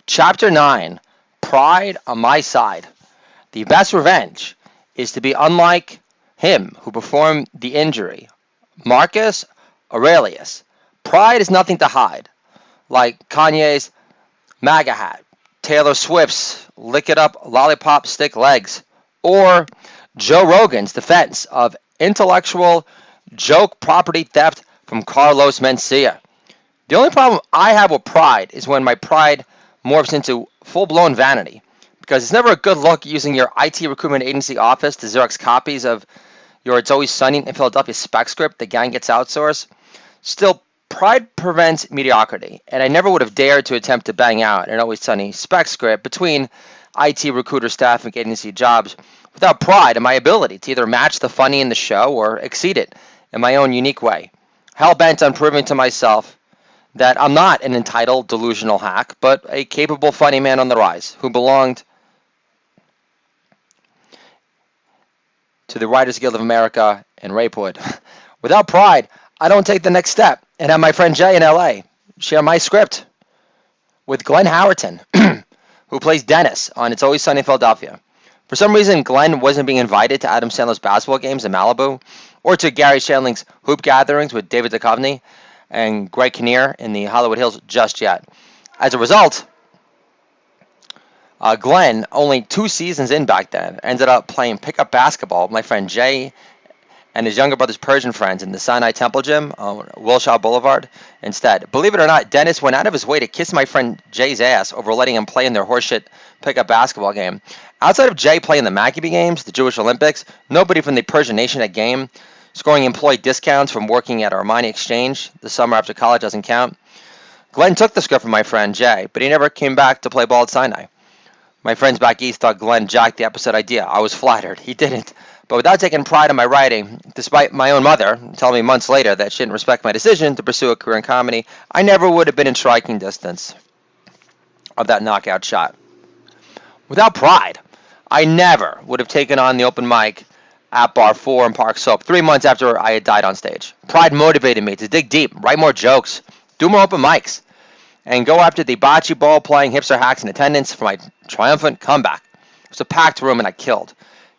Chapter 9, Pride on My Side. The best revenge is to be unlike him who performed the injury, Marcus Aurelius. Pride is nothing to hide, like Kanye's MAGA hat, Taylor Swift's lick it up lollipop stick legs, or Joe Rogan's defense of intellectual joke property theft from Carlos Mencia. The only problem I have with pride is when my pride morphs into full-blown vanity, because it's never a good look using your IT recruitment agency office to Xerox copies of your It's Always Sunny in Philadelphia spec script the gang gets outsourced. Still, pride prevents mediocrity, and I never would have dared to attempt to bang out an Always Sunny spec script between IT recruiter staffing agency jobs without pride in my ability to either match the funny in the show or exceed it in my own unique way. Hell-bent on proving to myself that I'm not an entitled, delusional hack, but a capable, funny man on the rise who belonged to the Writers Guild of America and Rapewood. Without pride, I don't take the next step and have my friend Jay in LA share my script with Glenn Howerton, who plays Dennis on It's Always Sunny in Philadelphia. For some reason, Glenn wasn't being invited to Adam Sandler's basketball games in Malibu or to Gary Shandling's hoop gatherings with David Duchovny and Greg Kinnear in the Hollywood Hills just yet. As a result, Glenn, only 2 seasons in back then, ended up playing pickup basketball with my friend Jay and his younger brother's Persian friends in the Sinai Temple Gym on Wilshire Boulevard instead. Believe it or not, Dennis went out of his way to kiss my friend Jay's ass over letting him play in their horseshit pickup basketball game. Outside of Jay playing the Maccabi Games, the Jewish Olympics, nobody from the Persian Nation at game, scoring employee discounts from working at Armani Exchange the summer after college doesn't count. Glenn took the script from my friend Jay, but he never came back to play ball at Sinai. My friends back east thought Glenn jacked the episode idea. I was flattered. He didn't. But without taking pride in my writing, despite my own mother telling me months later that she didn't respect my decision to pursue a career in comedy, I never would have been in striking distance of that knockout shot. Without pride, I never would have taken on the open mic at Bar 4 in Park Slope 3 months after I had died on stage. Pride motivated me to dig deep, write more jokes, do more open mics, and go after the bocce ball playing hipster hacks in attendance for my triumphant comeback. It was a packed room and I killed.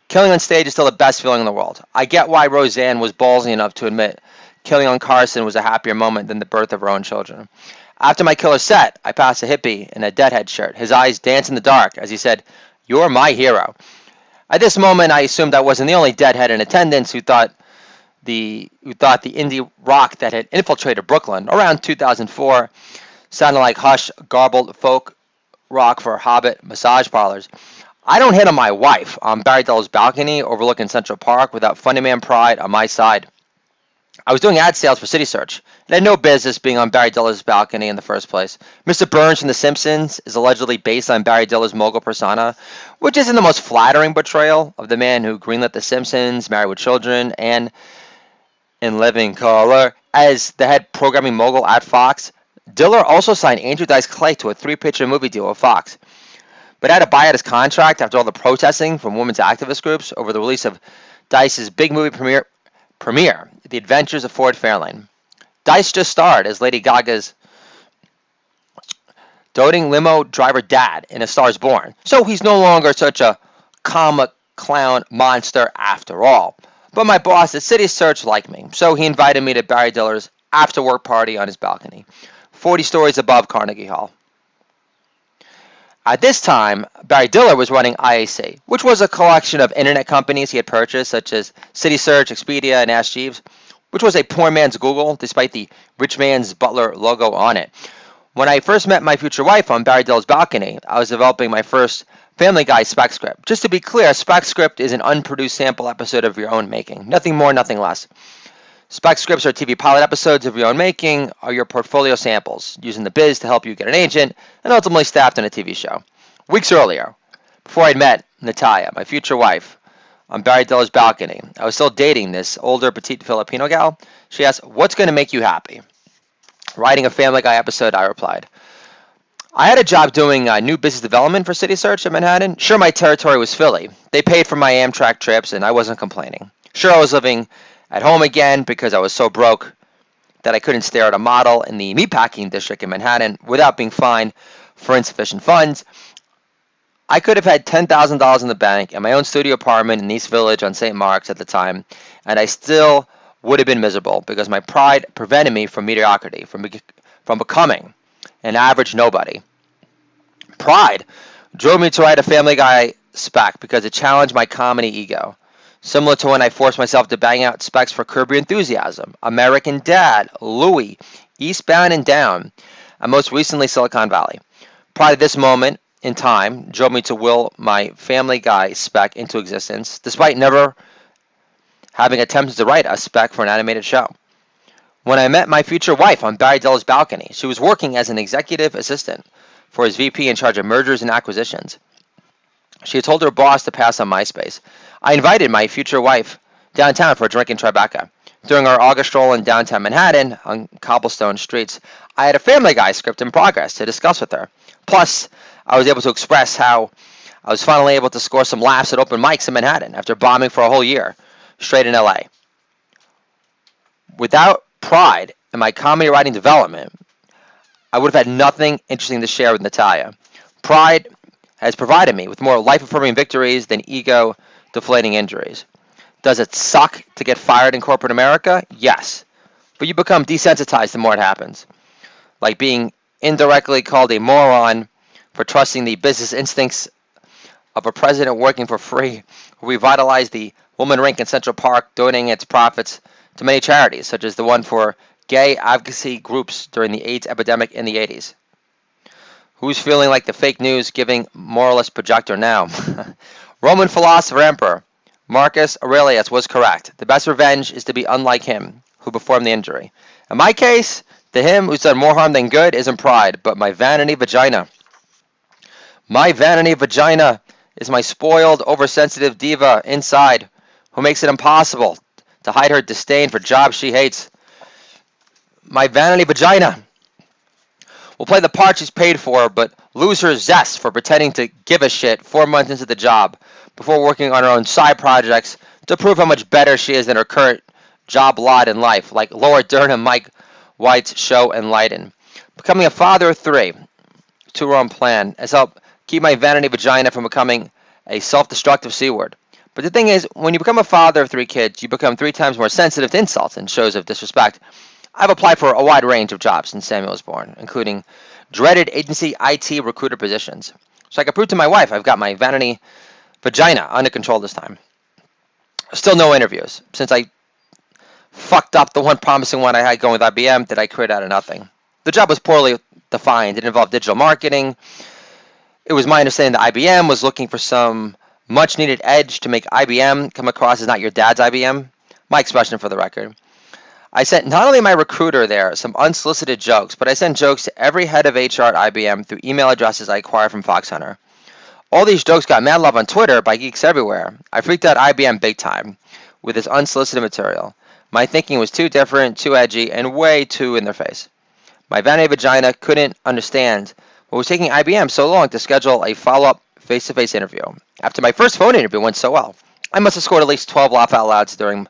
Killing on stage is still the best feeling in the world. I get why Roseanne was ballsy enough to admit killing on Carson was a happier moment than the birth of her own children. After my killer set, I passed a hippie in a Deadhead shirt. His eyes danced in the dark as he said, "You're my hero." At this moment, I assumed I wasn't the only deadhead in attendance who thought the indie rock that had infiltrated Brooklyn around 2004 sounded like hush, garbled folk rock for Hobbit massage parlors. I don't hit on my wife on Barry Dillow's balcony overlooking Central Park without funny man pride on my side. I was doing ad sales for City Search and had no business being on Barry Dillow's balcony in the first place. Mr. Burns from The Simpsons is allegedly based on Barry Dillow's mogul persona, which isn't the most flattering portrayal of the man who greenlit The Simpsons, Married with Children, and In Living Color as the head programming mogul at Fox. Diller also signed Andrew Dice Clay to a 3-picture movie deal with Fox, but had to buy out his contract after all the protesting from women's activist groups over the release of Dice's big movie premiere, The Adventures of Ford Fairlane. Dice just starred as Lady Gaga's doting limo driver dad in A Star is Born, so he's no longer such a comic clown monster after all. But my boss at City Search liked me, so he invited me to Barry Diller's after-work party on his balcony, 40 stories above Carnegie Hall. At this time, Barry Diller was running IAC, which was a collection of internet companies he had purchased, such as City Search, Expedia, and Ask Jeeves, which was a poor man's Google, despite the rich man's Butler logo on it. When I first met my future wife on Barry Diller's balcony, I was developing my first Family Guy spec script. Just to be clear, a spec script is an unproduced sample episode of your own making. Nothing more, nothing less. Spec scripts are TV pilot episodes of your own making, are your portfolio samples, using the biz to help you get an agent, and ultimately staffed on a TV show. Weeks earlier, before I'd met Natalia, my future wife, on Barry Diller's balcony, I was still dating this older, petite Filipino gal. She asked, "What's going to make you happy?" Writing a Family Guy episode, I replied, "I had a job doing new business development for City Search in Manhattan. Sure, my territory was Philly. They paid for my Amtrak trips, and I wasn't complaining. Sure, I was living at home again because I was so broke that I couldn't stare at a model in the meatpacking district in Manhattan without being fined for insufficient funds. I could have had $10,000 in the bank and my own studio apartment in East Village on St. Mark's at the time, and I still would have been miserable because my pride prevented me from mediocrity, from becoming an average nobody. Pride drove me to write a Family Guy spec because it challenged my comedy ego. Similar to when I forced myself to bang out specs for Curb Your Enthusiasm, American Dad, Louie, Eastbound and Down, and most recently Silicon Valley. Pride at this moment in time drove me to will my Family Guy spec into existence, despite never having attempted to write a spec for an animated show. When I met my future wife on Barry Dill's balcony, she was working as an executive assistant for his VP in charge of mergers and acquisitions. She had told her boss to pass on MySpace. I invited my future wife downtown for a drink in Tribeca. During our August stroll in downtown Manhattan on cobblestone streets, I had a Family Guy script in progress to discuss with her. Plus, I was able to express how I was finally able to score some laughs at open mics in Manhattan after bombing for a whole year straight in LA. Without pride in my comedy writing development, I would have had nothing interesting to share with Natalia. Pride has provided me with more life-affirming victories than ego-deflating injuries. Does it suck to get fired in corporate America? Yes. But you become desensitized the more it happens. Like being indirectly called a moron for trusting the business instincts of a president working for free who revitalized the Woman Rink in Central Park, donating its profits to many charities, such as the one for gay advocacy groups during the AIDS epidemic in the 80s. Who's feeling like the fake news giving moralist projector now? Roman philosopher emperor Marcus Aurelius was correct. The best revenge is to be unlike him who performed the injury. In my case, to him who's done more harm than good isn't pride, but my vanity vagina. My vanity vagina is my spoiled, oversensitive diva inside who makes it impossible to hide her disdain for jobs she hates. My vanity vagina will play the part she's paid for, but lose her zest for pretending to give a shit 4 months into the job before working on her own side projects to prove how much better she is than her current job lot in life, like Laura Dern and Mike White's show Enlighten. Becoming a father of three, two-run plan, has helped keep my vanity vagina from becoming a self-destructive C-word. But the thing is, when you become a father of three kids, you become 3 times more sensitive to insults and shows of disrespect. I've applied for a wide range of jobs since Samuel was born, including dreaded agency IT recruiter positions. So I can prove to my wife I've got my vanity vagina under control this time. Still no interviews, since I fucked up the one promising one I had going with IBM that I created out of nothing. The job was poorly defined. It involved digital marketing. It was my understanding that IBM was looking for some much-needed edge to make IBM come across as not your dad's IBM. My expression for the record. I sent not only my recruiter there some unsolicited jokes, but I sent jokes to every head of HR at IBM through email addresses I acquired from FoxHunter. All these jokes got mad love on Twitter by geeks everywhere. I freaked out IBM big time with this unsolicited material. My thinking was too different, too edgy, and way too in their face. My vanity vagina couldn't understand what was taking IBM so long to schedule a follow-up face-to-face interview. After my first phone interview went so well, I must have scored at least 12 laugh-out-louds during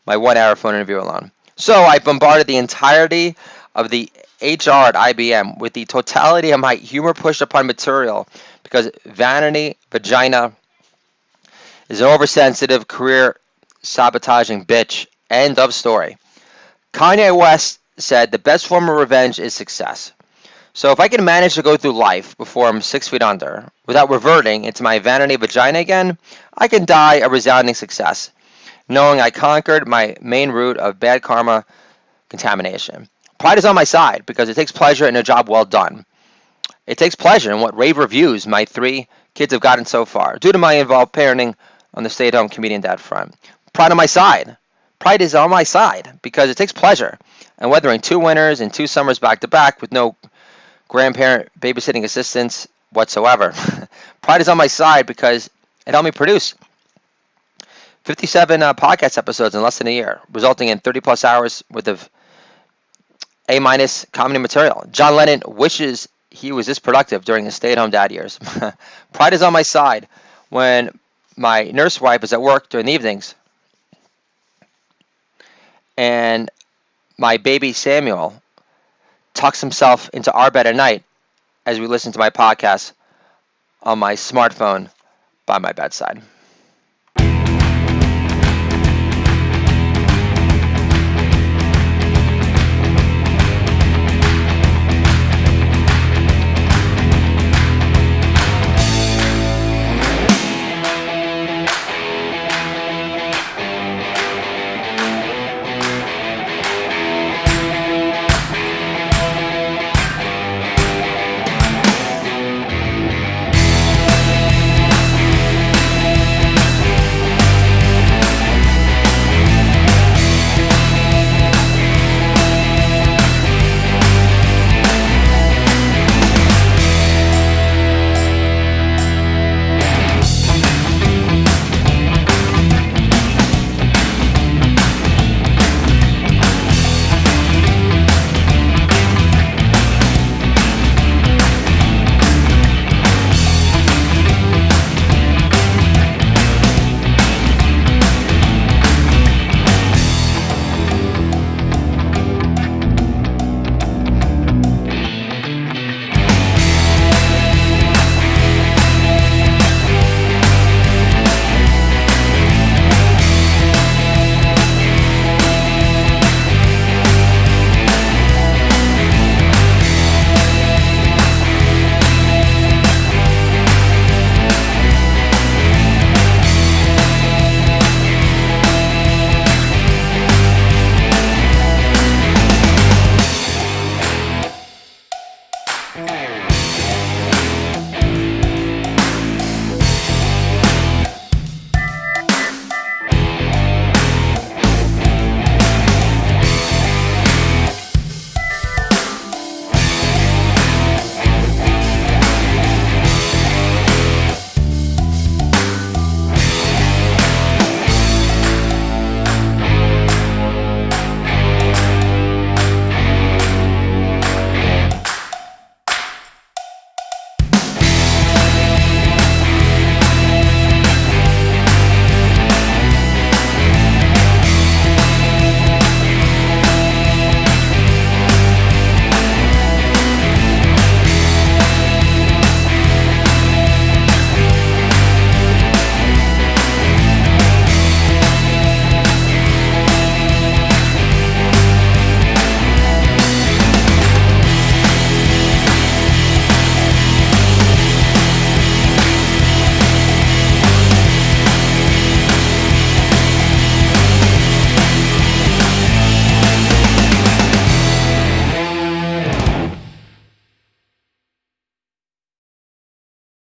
my 1-hour phone interview alone. So I bombarded the entirety of the HR at IBM with the totality of my humor pushed upon material because vanity vagina is an oversensitive, career-sabotaging bitch. End of story. Kanye West said the best form of revenge is success. So if I can manage to go through life before I'm 6 feet under without reverting into my vanity vagina again, I can die a resounding success, knowing I conquered my main route of bad karma contamination. Pride is on my side because it takes pleasure in a job well done. It takes pleasure in what rave reviews my 3 kids have gotten so far, due to my involved parenting on the stay-at-home comedian dad front. Pride on my side. Pride is on my side because it takes pleasure in weathering 2 winters and 2 summers back-to-back with no grandparent babysitting assistance whatsoever. Pride is on my side because it helped me produce 57 podcast episodes in less than a year, resulting in 30-plus hours worth of A- comedy material. John Lennon wishes he was this productive during his stay-at-home dad years. Pride is on my side when my nurse wife is at work during the evenings and my baby Samuel tucks himself into our bed at night as we listen to my podcast on my smartphone by my bedside.